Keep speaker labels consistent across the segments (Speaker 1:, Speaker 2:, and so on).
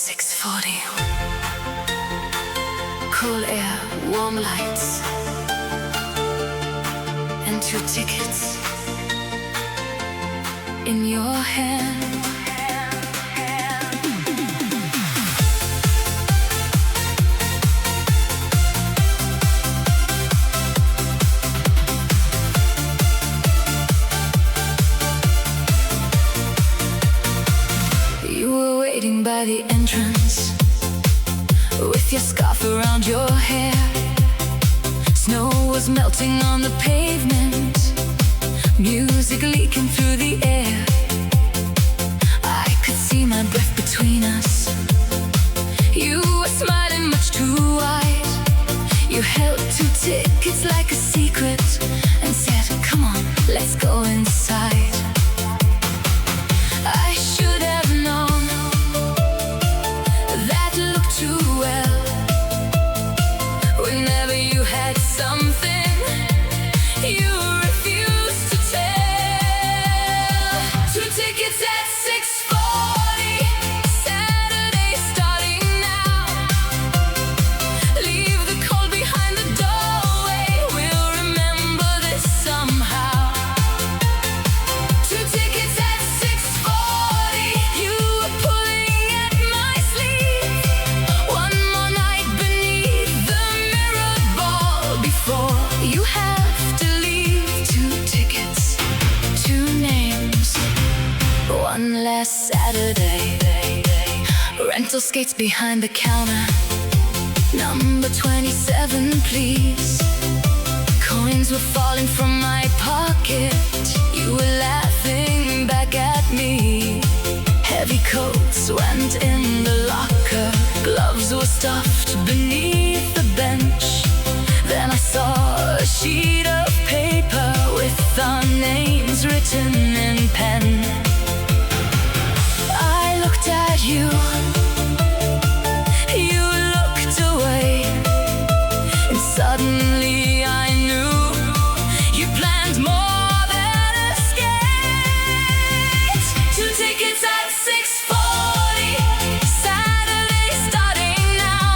Speaker 1: 6:40. Cool air, warm lights, and 2 tickets in your hand. By the entrance, with your scarf around your hair, snow was melting on the pavement, music leaking through the air. I could see my breath between us. You were smiling much too wide. You held 2 tickets like a secret and said, "Come on, let's go inside." I should have known too well. Whenever you had something you refused to tell. 2 tickets at 6:40, Saturday starting now. Leave the cold behind the doorway, we'll remember this somehow. 2 tickets at 6:40, you were pulling at my sleeve. One more night beneath the mirror ball before you have to leave. 2 tickets, 2 names, one last Saturday. Rental skates behind the counter, number 27 please. Coins were falling from my pocket. You were laughing back at me. Heavy coats went in the locker, gloves were stuffed beneath the bench. Then I saw a sheet of paper with our names written in pen. I looked at you, you looked away, and suddenly I knew you planned more than a skate. 2 tickets at 6:40, Saturday starting now.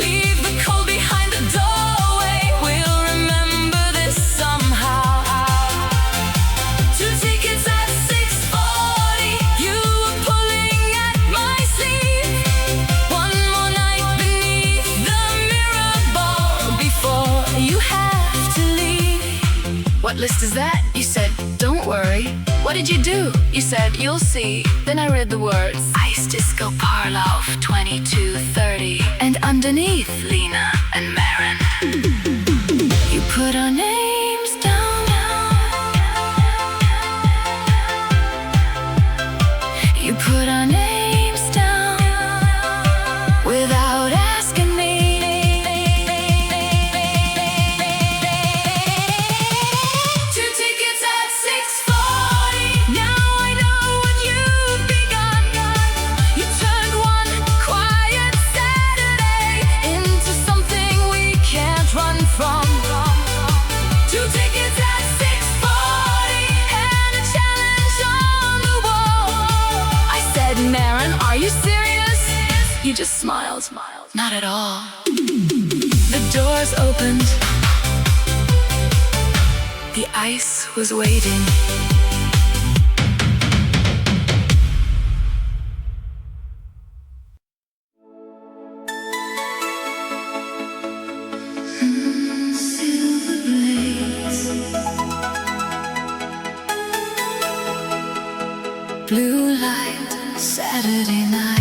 Speaker 1: Leave the cold behind the doorway, we'll remember this somehow. 2 tickets at 6:40, you were pulling at my sleeve. One more night beneath the mirror ball before you have to leave. What list is that? You said, "Don't worry." What did you do? You said, "You'll see." Then I read the words, Eisdisco Parlauf 22:30, and underneath, Lena and Maren. You put our names down. You put our names down without asking me. 2 tickets at 6:40. Now I know what you've begun. You turned one quiet Saturday into something we can't run from. 2 tickets at 6:40 and a challenge on the wall. I said, "Maren, are you serious?" You just smiled. Not at all. The doors opened. The ice was waiting. Silver blades, blue light, Saturday night.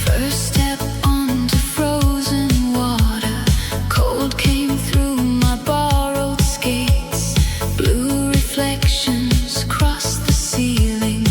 Speaker 1: First step onto frozen water, cold came through my borrowed skates. Blue reflections crossed the ceiling.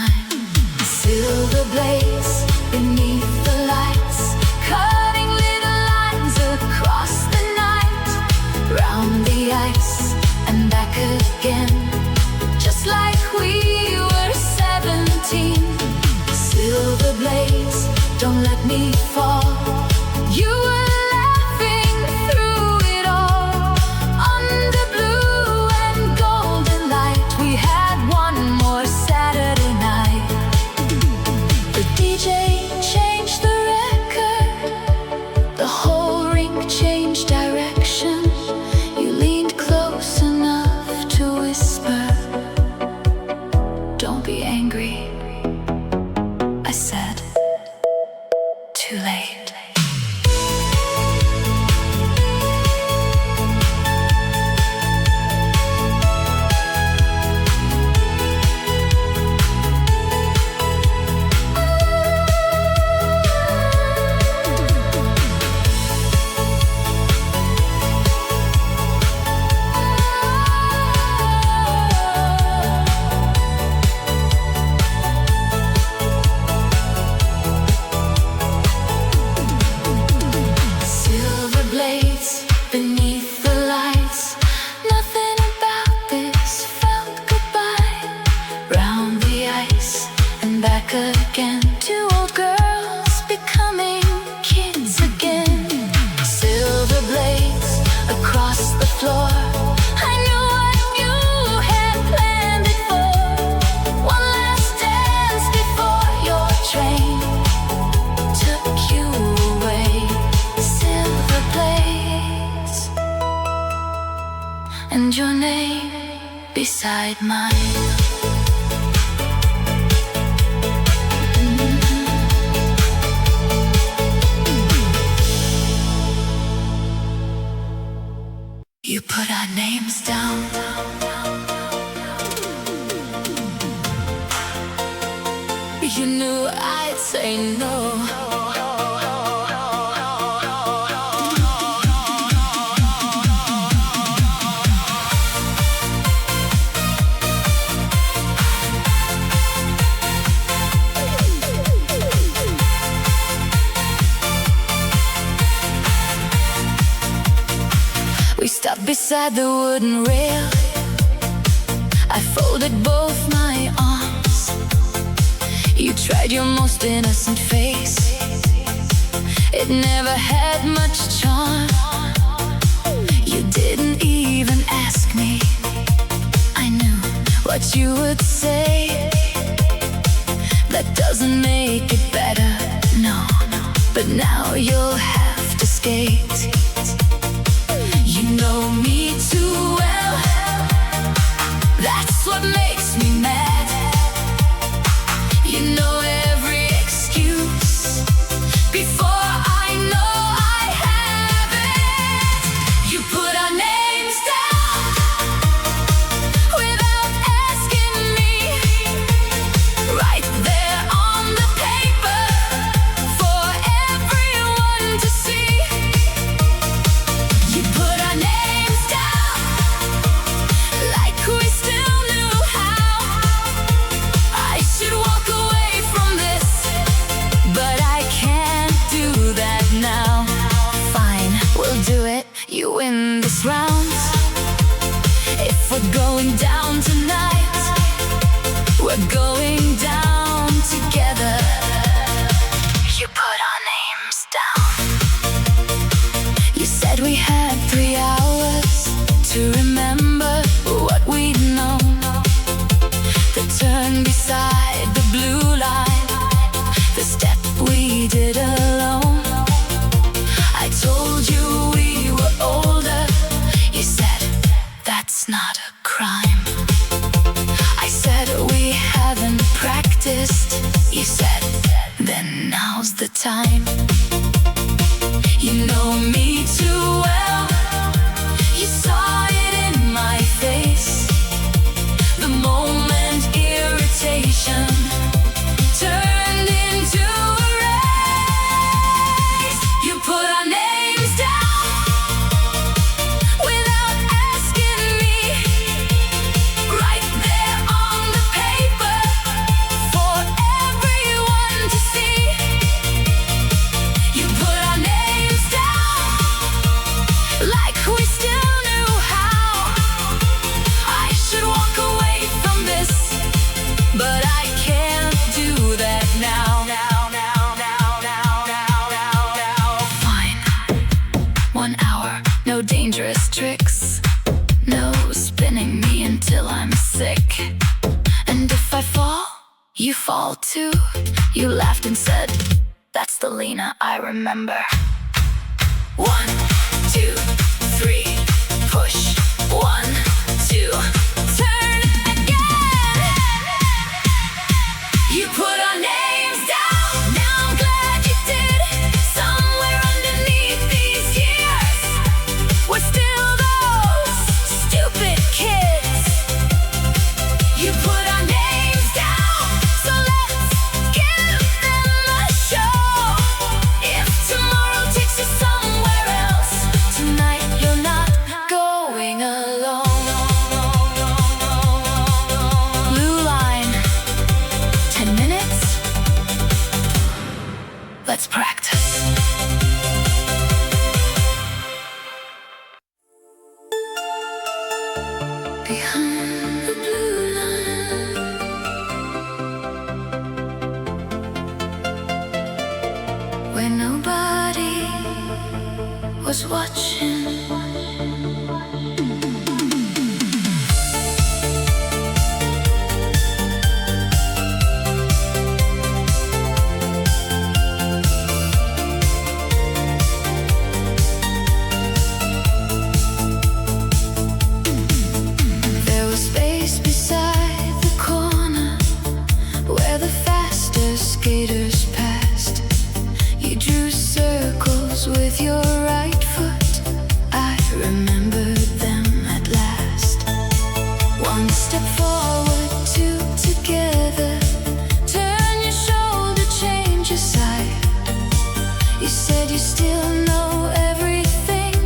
Speaker 1: time. Silver blades beneath the lights, cutting little lines across the night, round the ice and back again, just like we were 17. Silver blades, don't let me fall. You were laughing through it all. Under blue and golden light, we had one more Saturday night. The DJ changed the record, the whole rink changed direction. You leaned close enough to whisper, "Don't be angry," I said. Too late. Beneath the lights, nothing about this felt goodbye. Round the ice and back again, two old girls becoming kids again. Silver blades across the floor, I knew what you had planned it for. One last dance before your train took you away. Silver blades, and your name beside mine. You put our names down. You knew I'd say no. We stopped beside the wooden rail. I folded both my arms. You tried your most innocent face. It never had much charm. You didn't even ask me. I knew what you would say. That doesn't make it better, no. But now you'll have to skate. You know me too well. That's what makes me mad. You know every excuse before I know I have it. You put our names down without asking me, right there on the paper for everyone to see. You put our names down like we still knew how. I should walk away from this, but I can't do that now. Fine, we'll do it. You win this round. If we're going down tonight, we're going down together. You put our names down. You said we had 3 hours to remember what we'd known. The turn beside the blue line, the step we did alone. I told you we were older. You said that's not a crime. I said we haven't practiced. You said then now's the time. You know me too well. You saw it in my face. The moment irritation turned into a race. You put our names down without asking me, right there on the paper for two, you laughed and said, "That's the Lena I remember." 1, 2, 3, push. 1, 2, turn again. You put our names down. Now I'm glad you did. Somewhere underneath these years, we're still those stupid kids. You put our names down, so let's give them a show. If tomorrow takes you somewhere else, tonight you're not going alone. Blue line, 10 minutes. Let's practice. Behind the blue line, where nobody was watching. There was space beside the corner where the faster skaters passed. You drew circles with your right foot. I remembered them at last. One step forward, two together. Turn your shoulder, change your side. You said you still know everything.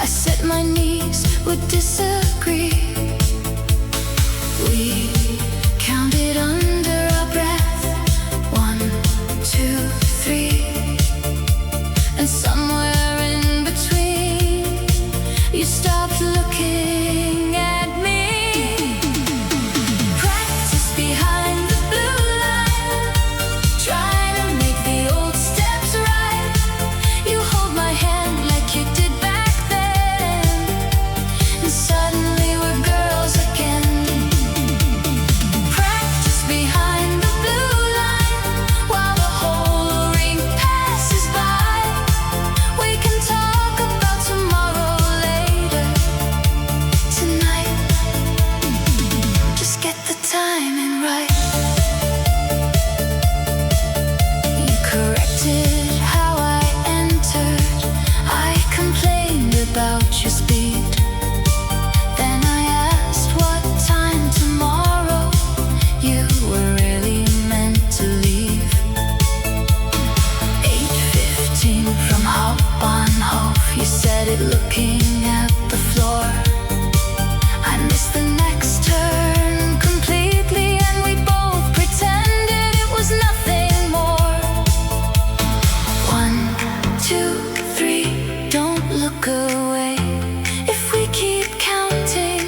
Speaker 1: I said my knees would disagree. We counted under our breath. 1, 2, 3. And somewhere in between, you stopped looking at me. Practice behind the blue line, trying to make the old steps right. You hold my hand like you did back then, and suddenly we're girls again. Practice behind the blue line, while the whole ring passes by. We can talk about tomorrow later. Tonight, just get the timing right. You corrected how I entered. I complained about your speed. Then I asked what time tomorrow you were really meant to leave. 8:15 from Hop on Hof. You said it looking at the floor. I missed the next turn completely, and we both pretended it was nothing more. 1, 2, 3, don't look away. If we keep counting,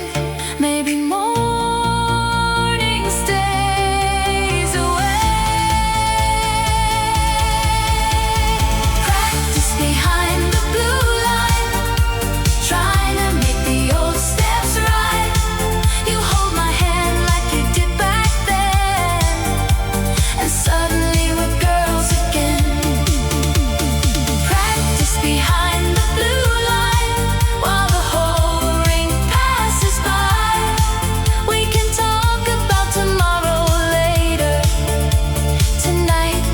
Speaker 1: maybe morning stays away. Practice behind the blue line, trying to make the old steps right. You hold my hand like you did back then, and suddenly we're girls again. Practice behind the blue line, while the whole ring passes by. We can talk about tomorrow later. Tonight,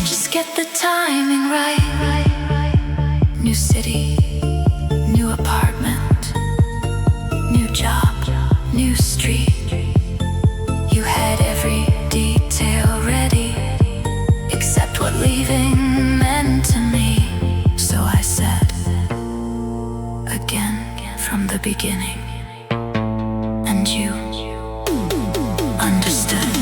Speaker 1: just get the timing right. New city, new apartment, new job, new street. You had every detail ready, except what leaving meant to me. So I said, again from the beginning. And you understood.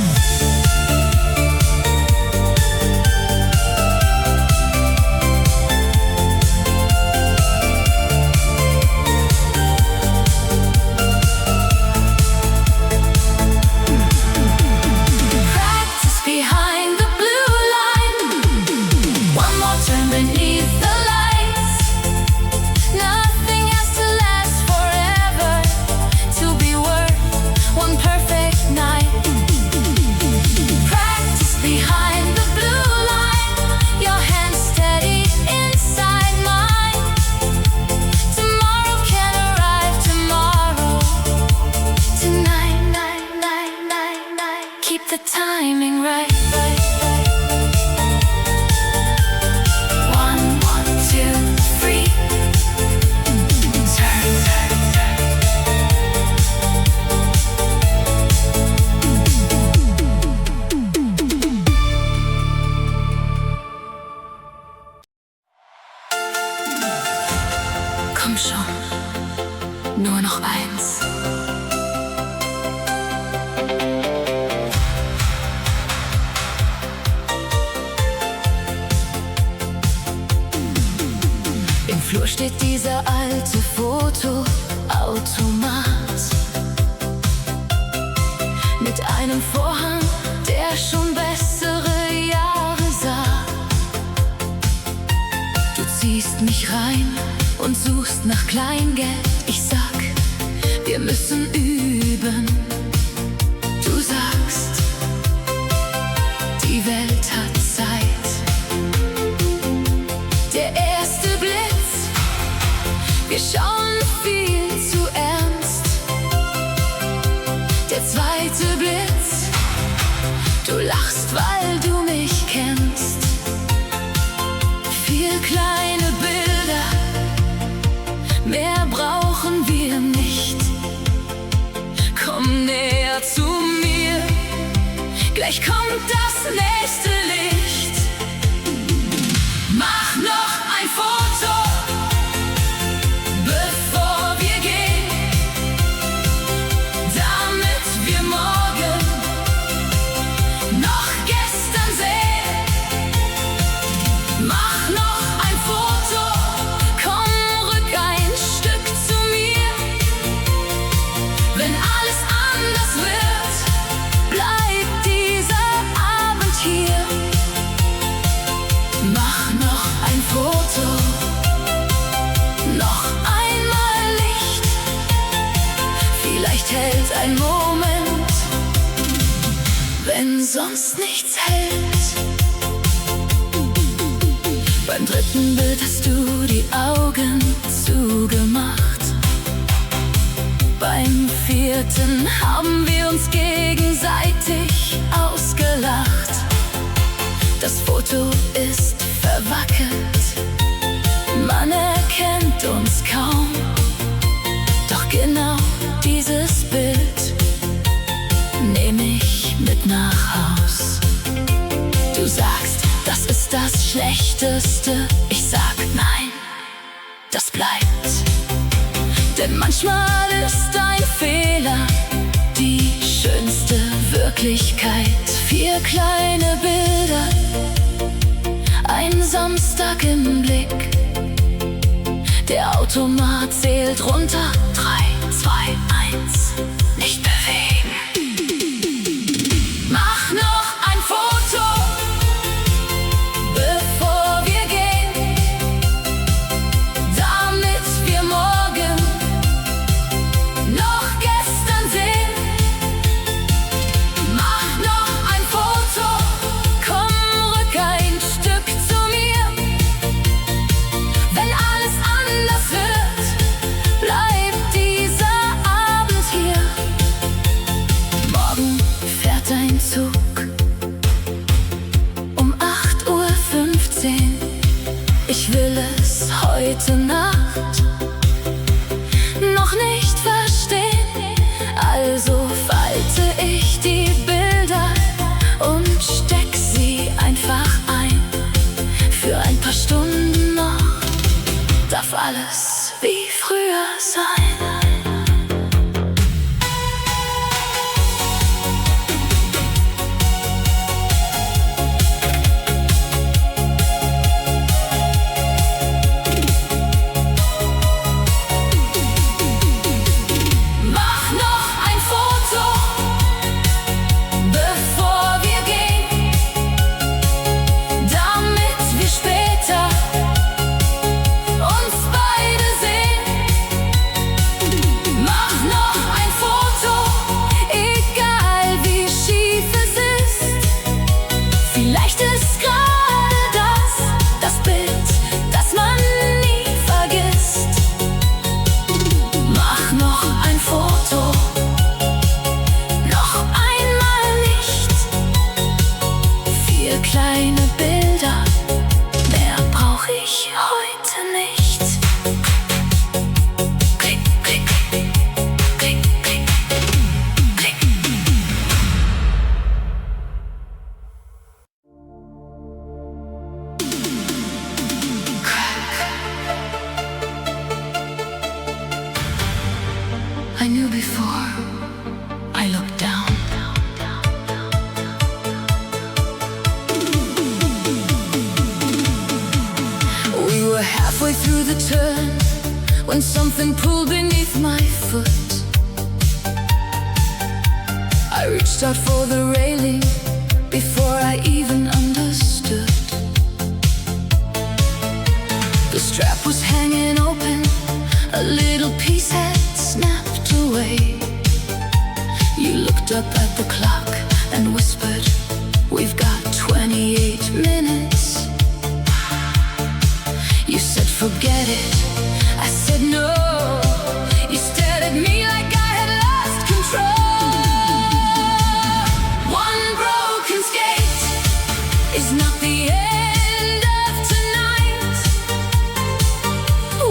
Speaker 1: Practice behind the blue line. One more turn beneath the lights. Nothing has to last forever. keep the timing right. One, two, three. Turn. Komm schon, nur noch eins. Im Flur steht dieser alte Fotoautomat mit einem Vorhang, der schon bessere Jahre sah. Du ziehst mich rein und suchst nach Kleingeld. Ich sag, wir müssen üben. Du sagst, die Welt hat Zeit. Der erste Blitz, wir schauen viel zu ernst. Der zweite Blitz, du lachst, weil du mich kennst. Vier kleine Bilder, mehr brauchen wir nicht. Komm näher zu mir, gleich kommt das nächste Licht. Mach noch ein Foto, bevor wir gehen, damit wir morgen noch gestern sehen. Mach noch ein Foto, komm, rück ein Stück zu mir. Wenn alles anders wird, bleibt dieser Abend hier. Mach noch ein Foto, noch einmal Licht. Vielleicht hält ein Moment, wenn sonst nichts hält. Beim dritten Bild hast du die Augen zugemacht. Beim vierten haben wir uns gegenseitig ausgelacht. Das Foto ist verwackelt, man erkennt uns kaum. Doch genau dieses Bild nehm ich mit nach Haus. Du sagst, das ist das Schlechteste. Ich sag nein, das bleibt. Denn manchmal ist ein Fehler die schönste Wirklichkeit. Vier kleine Bilder, ein Samstag im Blick. Der Automat zählt runter. 3, 2, 1, nicht bewegen. Mach noch ein Foto, bevor wir gehen, damit wir morgen noch gestern sehen. Mach noch ein Foto, komm, rück ein Stück zu mir. Wenn alles anders wird, bleibt dieser Abend hier. Morgen fährt ein Zug um 8:15 Uhr. Ich will es heute Nacht noch nicht verstehen. Also falte ich die Bilder und steck sie einfach ein. Für ein paar Stunden noch darf alles wie früher sein. before I looked down. We were halfway through the turn when something pulled beneath my foot. I reached out for the railing before I even understood. The strap was hanging open, a little piece had snapped away. You looked up at the clock and whispered, "We've got 28 minutes." You said, "Forget it." I said, "No." You stared at me like I had lost control. One broken skate is not the end of tonight.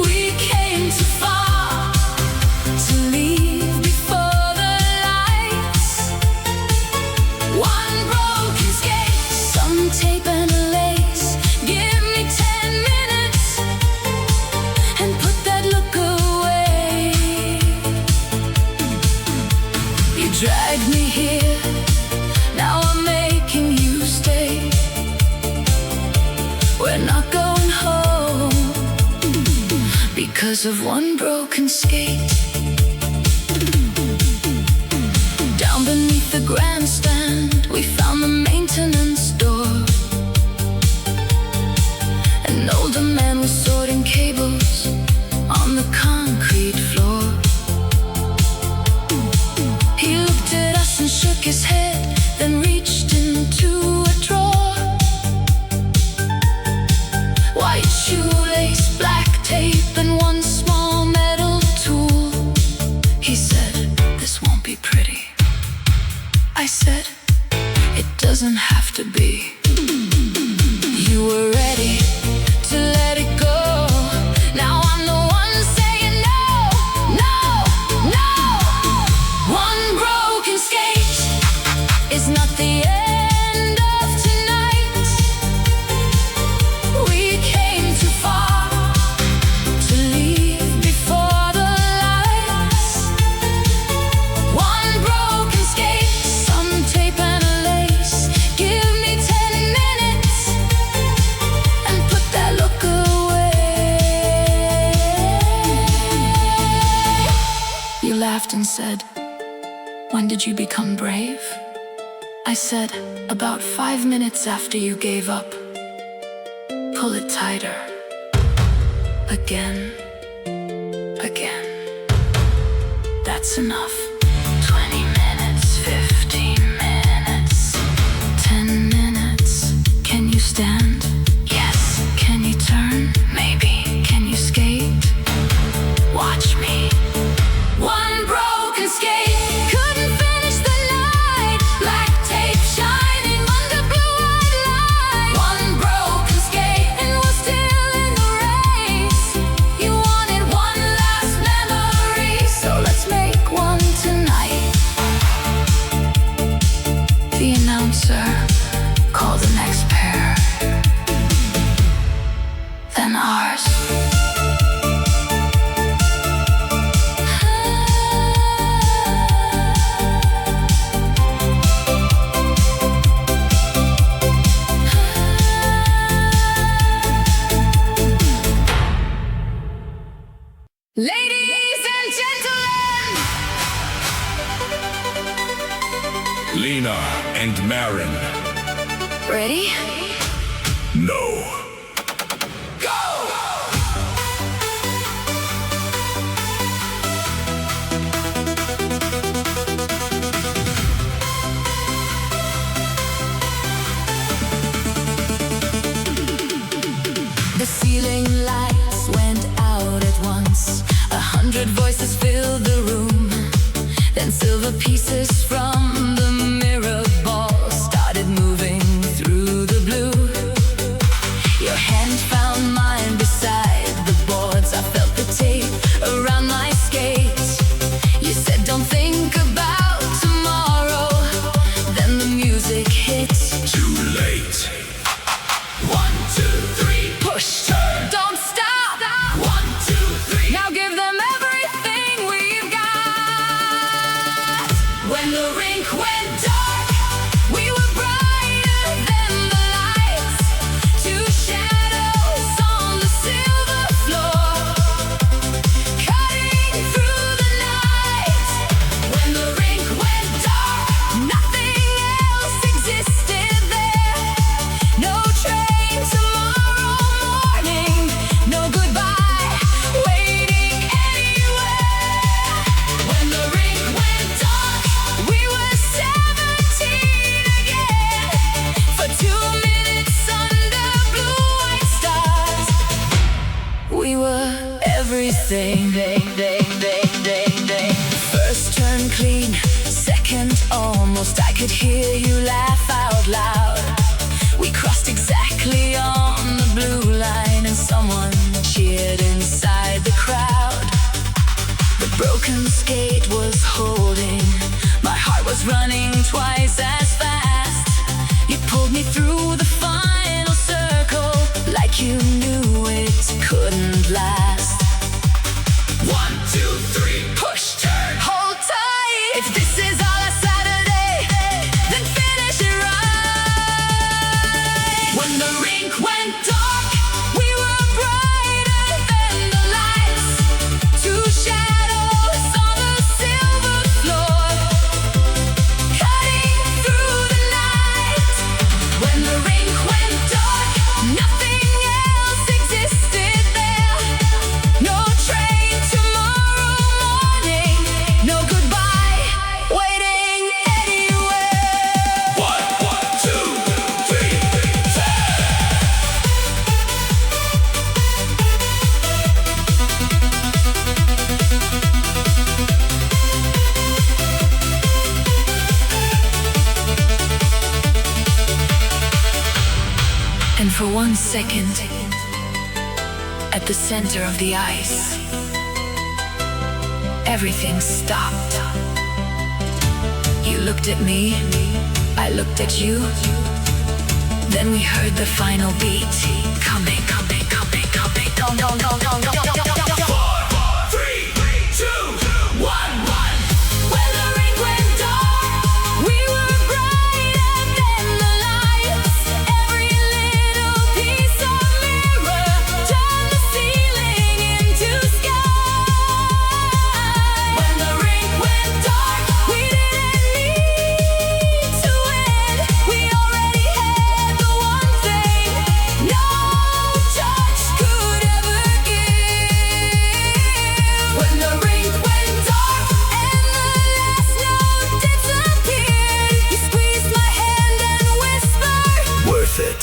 Speaker 1: We came too far to leave before the lights. One broken skate, some tape and a lace. Give me 10 minutes and put that look away. You dragged me here, now I'm making you stay. We're not going home because of one broken skate. Down beneath the grandstand, we found the maintenance door. An older man was sorting cables on the concrete floor. He looked at us and shook his head, then reached into a drawer. White shoelace, black tape, and one small metal tool. He said, "This won't be pretty." I said, "It doesn't have to be." You were ready to let it go. Now I'm the one saying no, no, no. One broken skate is not the end of tonight. We came too far to leave before the lights. One broken skate, some tape and a lace. Give me 10 minutes and put that look away. You laughed and said, "When did you become brave?" I said, "About 5 minutes after you gave up." Pull it tighter. Again. Again. That's enough. 20 minutes, 15 minutes, 10 minutes. Can you stand? Yes. Can you turn? Maybe. Can you skate? Watch me. One broken skate couldn't finish the night. Black tape shining under blue-eyed light. One broken skate and we're still in the race. You wanted one last memory, so let's make one tonight. The announcer called the next pair, then ours. Ladies and gentlemen,
Speaker 2: Lena and Marin.
Speaker 1: ready?
Speaker 2: No.
Speaker 1: Go! The ceiling lights went out at once. 100 voices filled the room. Then silver pieces from the mirror ball started moving through the blue. Your hand found mine beside the boards. I felt the tape around my skates. You said, "Don't think about tomorrow." Then the music hit.
Speaker 2: Too late.
Speaker 1: 1, 2, 3, push,
Speaker 2: Turn.
Speaker 1: don't stop.
Speaker 2: 1, 2, 3.
Speaker 1: Now give them everything we've got. First turn clean, second almost. I could hear you laugh out loud. We crossed exactly on the blue line, and someone cheered inside the crowd. The broken skate was holding, my heart was running twice as fast. You pulled me through the final circle, like you knew it couldn't last.
Speaker 2: 1, 2, 3,
Speaker 1: Push, turn, hold tight. If this is all a Saturday, then finish it right. When the rink went dark, we were brighter than the lights. Two shadows on the silver floor, cutting through the night. When the rink went dark, nothing else existed there. No train tomorrow morning, no goodbye waiting anywhere.
Speaker 2: 1, 2, 3, 4.
Speaker 1: And for 1 second, at the center of the ice, everything stopped. You looked at me, I looked at you. Then we heard the final beat. Coming. Dong, dong, dong, dong, dong, dong, dong, dong, dong.
Speaker 2: 4, 3, 2, 1.
Speaker 1: When the rink went dark, we were brighter than the lights. Every little piece of mirror turned the ceiling into sky. When the rink went dark, we didn't need to win. We already had the one thing no touch could ever give. When the rink went dark and the last note disappeared, you squeezed my hand and whispered,
Speaker 2: Worth it.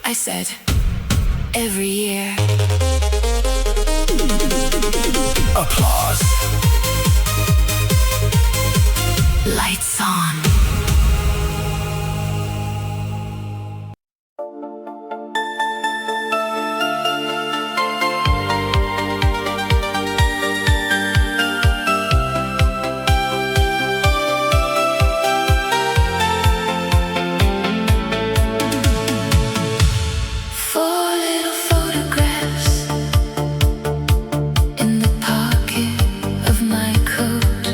Speaker 1: I said, every year.
Speaker 2: Applause.
Speaker 1: Lights on. Four little photographs in the pocket of my coat.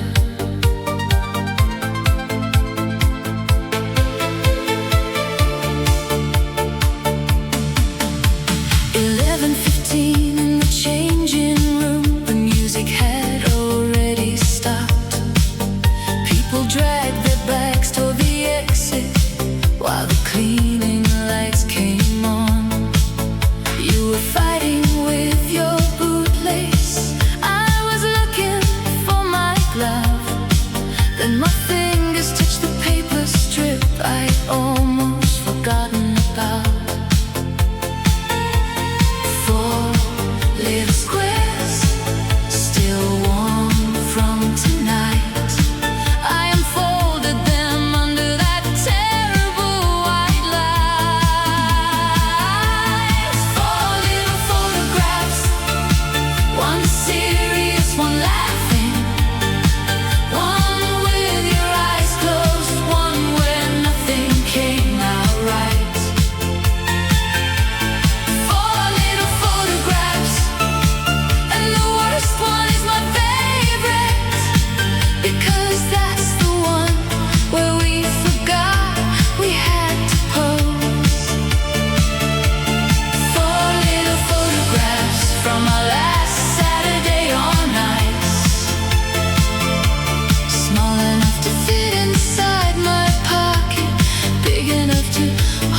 Speaker 1: 11:15 in the changing room. The music had already stopped. People dragged their bags toward the exit while the cleaning lights came on. You were fighting with your bootlace. I was looking for my glove. Then my fingers touched the paper strip I'd almost forgotten about. 4 little squares, still warm from tonight. I unfolded them under that terrible white light. 4 little photographs, one serious, one laughing, one with your eyes closed, one where nothing came out right. 4 little photographs, and the worst one is my favorite, because that's the one where we forgot we had to pose. 4 little photographs from our last Saturday on ice, small enough to fit inside my pocket, big enough to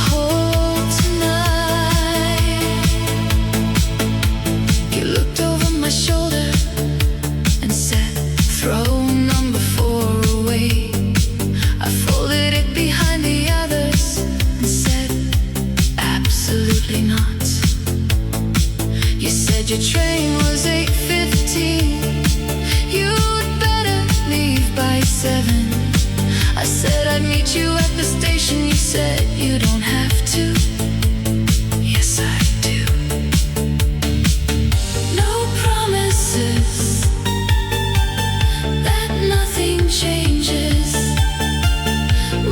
Speaker 1: hold tonight. You looked over my shoulder and said, throw number 4 away. I folded it behind the others and said, absolutely not. You said your train was 8:15 You don't have to. Yes, I do. No promises that nothing changes.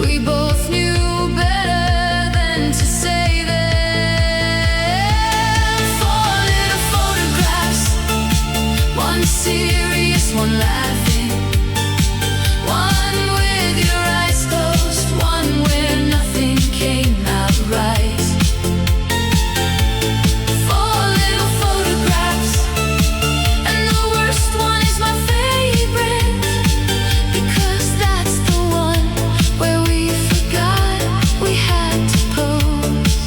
Speaker 1: We both knew better than to say that. Four little photographs, one serious, one laughing, one with your eyes closed, one where nothing came out right. Four little photographs, and the worst one is my favorite, because that's the one where we forgot we had to pose.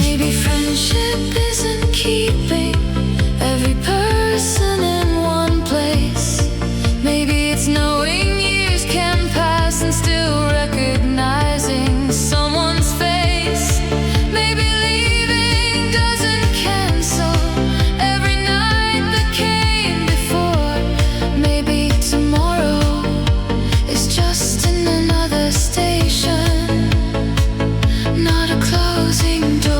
Speaker 1: Maybe friendship isn't keeping every person in one place. Maybe it's knowing years can pass and still recognizing someone's face. Maybe leaving doesn't cancel every night that came before. Maybe tomorrow is just in another station, not a closing door.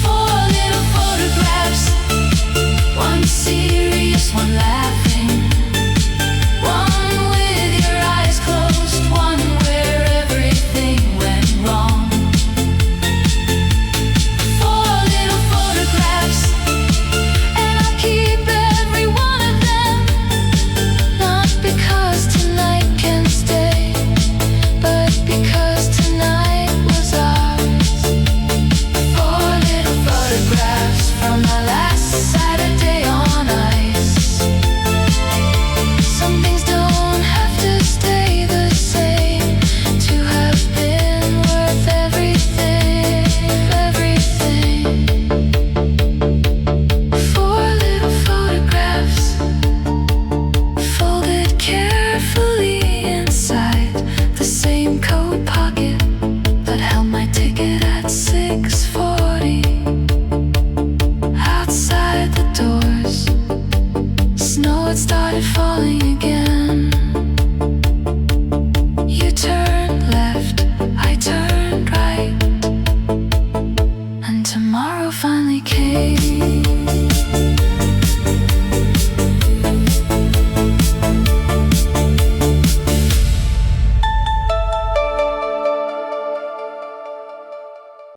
Speaker 1: Four little photographs, one serious, one laughing, one with your eyes closed, one where everything went wrong. Four little photographs, and I'll keep every one of them, not because tonight can stay, but because tonight was ours. Four little photographs from the last Saturday on ice. Some things don't have to stay the same to have been worth everything, everything. Four little photographs, folded carefully inside the same coat pocket that held my ticket at 6:40. Outside the doors, snow had started falling again.